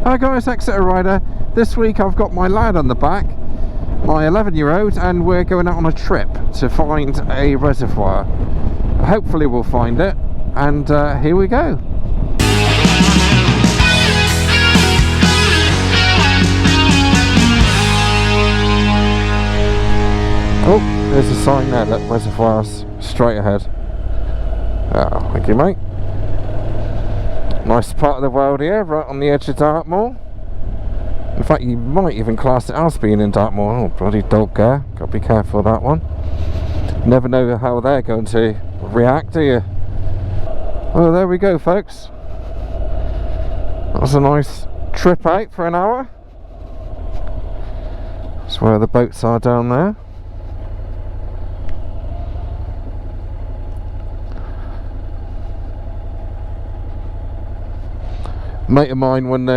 Hi guys, exeter-rider. This week I've got my lad on the back, my 11-year-old, and we're going out on a trip to find a reservoir. Hopefully we'll find it, and here we go. Oh, there's a sign there that reservoir's straight ahead. Oh, thank you, mate. Nice part of the world here, right on the edge of Dartmoor. In fact, you might even class it as being in Dartmoor. Oh, bloody dog there. Got to be careful of that one. Never know how they're going to react, do you? Well, there we go, folks. That's a nice trip out for an hour. That's where the boats are down there. Mate of mine, when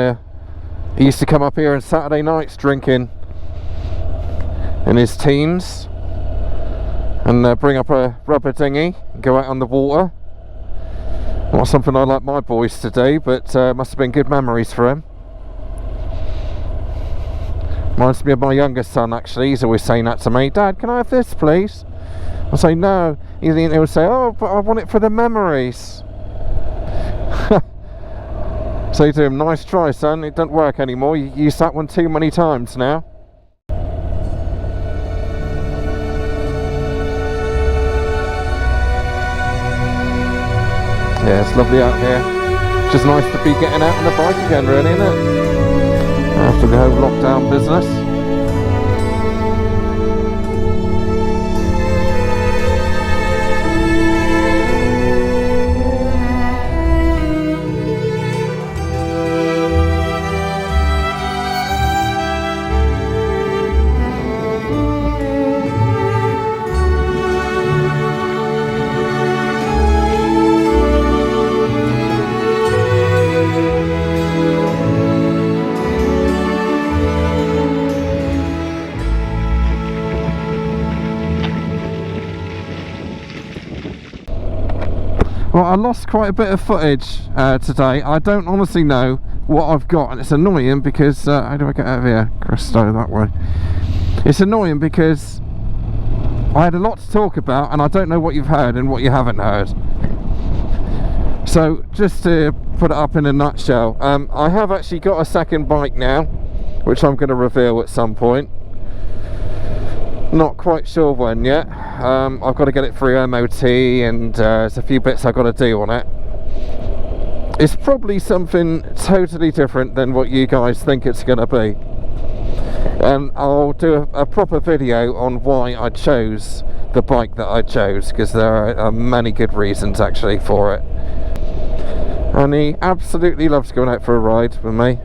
he used to come up here on Saturday nights drinking in his teens, and bring up a rubber dinghy and go out on the water. Not something I like my boys to do, but must have been good memories for him. Reminds me of my youngest son, actually. He's always saying that to me. Dad, can I have this, please? I say no. He'll say, oh, but I want it for the memories. Say to him, nice try, son, it doesn't work anymore. You used that one too many times now. Yeah, it's lovely out here. Just nice to be getting out on the bike again, really, isn't it? After the whole lockdown business. Well, I lost quite a bit of footage today. I don't honestly know what I've got, and it's annoying because how do I get out of here? Christo, that way. It's annoying because I had a lot to talk about, and I don't know what you've heard and what you haven't heard. So just to put it up in a nutshell, I have actually got a second bike now, which I'm going to reveal at some point. Not quite sure when yet. I've got to get it through MOT, and there's a few bits I've got to do on it. It's probably something totally different than what you guys think it's going to be, and I'll do a proper video on why I chose the bike that I chose, because there are many good reasons actually for it. And he absolutely loves going out for a ride with me.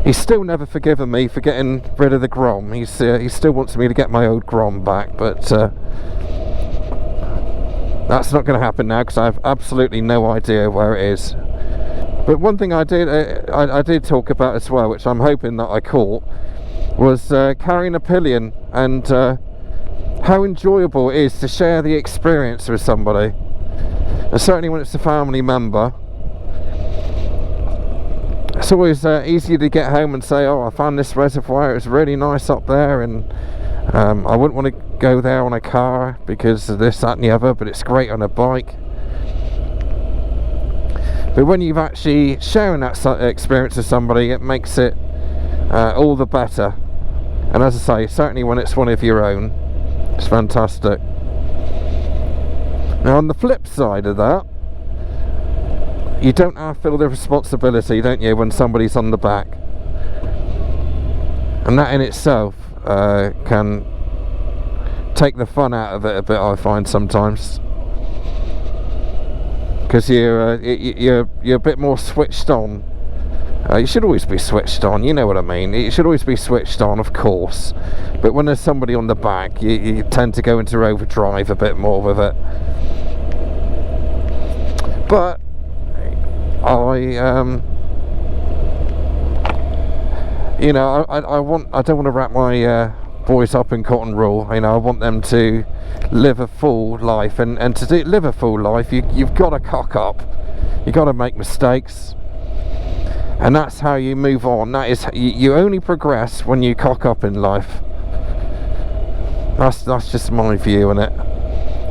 He's still never forgiven me for getting rid of the Grom. He still wants me to get my old Grom back, but that's not going to happen now because I have absolutely no idea where it is. But one thing I did talk about as well, which I'm hoping that I caught, was carrying a pillion, and how enjoyable it is to share the experience with somebody, and certainly when it's a family member. It's always easy to get home and say, oh, I found this reservoir, it was really nice up there, and I wouldn't want to go there on a car because of this, that and the other, but it's great on a bike. But when you've actually sharing that experience with somebody, it makes it all the better. And as I say, certainly when it's one of your own, it's fantastic. Now on the flip side of that, you don't have to feel the responsibility, don't you, when somebody's on the back. And that in itself can take the fun out of it a bit, I find sometimes. Because you're a bit more switched on. You should always be switched on, you know what I mean. You should always be switched on, of course. But when there's somebody on the back, you tend to go into overdrive a bit more with it. But I don't want to wrap my boys up in cotton wool. You know, I want them to live a full life, and to live a full life, you've got to cock up. You've got to make mistakes. and that's how you move on. That is, you only progress when you cock up in life. That's just my view on it.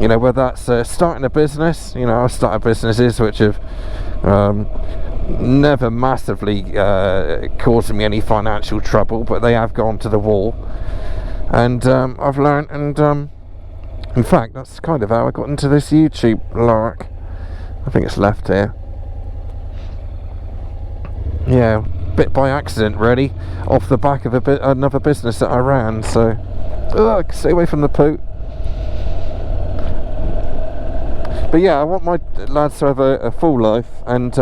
You know, whether that's starting a business. You know, I've started businesses which have never massively caused me any financial trouble, but they have gone to the wall, and I've learned, and in fact that's kind of how I got into this YouTube lark. I think it's left here. Yeah, bit by accident really, off the back of another business that I ran. So stay away from the poo. But yeah, I want my lads to have a full life, and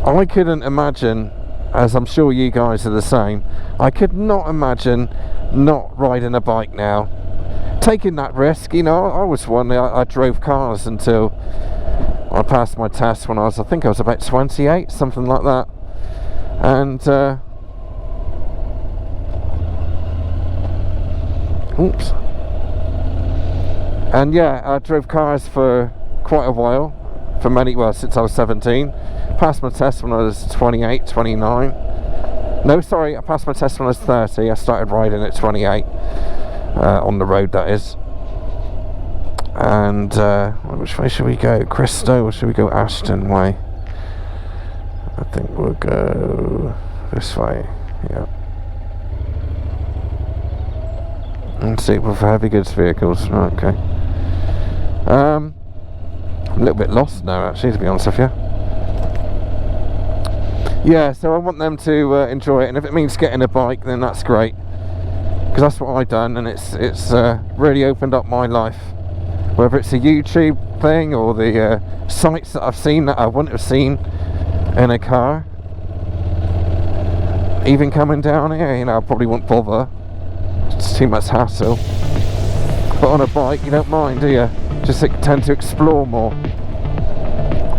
I couldn't imagine, as I'm sure you guys are the same, I could not imagine not riding a bike now. Taking that risk, you know, I was one, I drove cars until I passed my test when I think I was about 28, something like that. And, oops. And yeah, I drove cars for quite a while, since I was 17. Passed my test when I was 28, 29. No, sorry, I passed my test when I was 30. I started riding at 28, on the road, that is. And which way should we go? Cristo, or should we go Ashton way? I think we'll go this way. Yeah. And see, for heavy goods vehicles. Okay. I'm a little bit lost now, actually, to be honest with you. Yeah, so I want them to enjoy it, and if it means getting a bike, then that's great, because that's what I've done, and it's really opened up my life. Whether it's a YouTube thing or the sights that I've seen that I wouldn't have seen in a car. Even coming down here, you know, I probably wouldn't bother. It's too much hassle. But on a bike, you don't mind, do you? Just tend to explore more.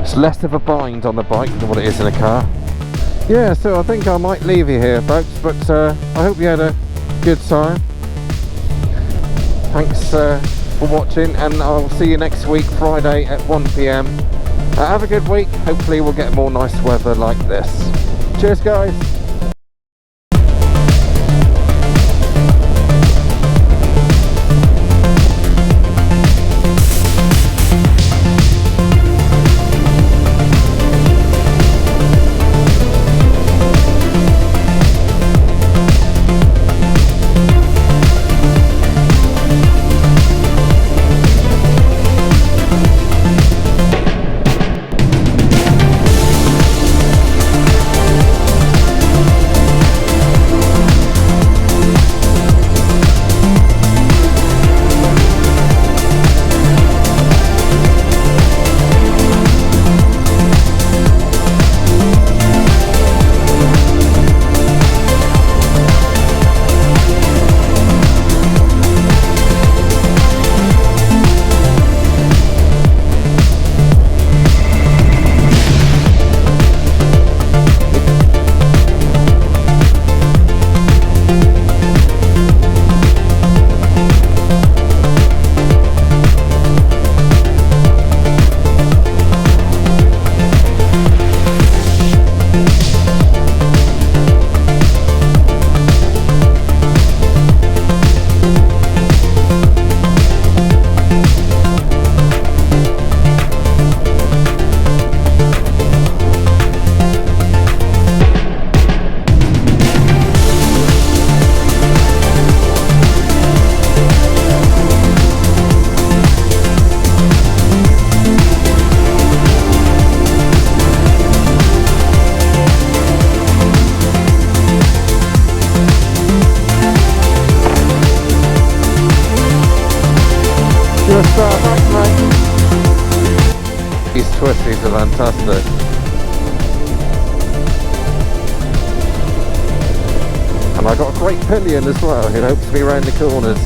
It's less of a bind on the bike than what it is in a car. Yeah, so I think I might leave you here, folks, but I hope you had a good time. Thanks for watching, and I'll see you next week, Friday at 1 PM. Have a good week. Hopefully we'll get more nice weather like this. Cheers, guys. These twisties are fantastic. And I got a great pillion as well, it helps me around the corners.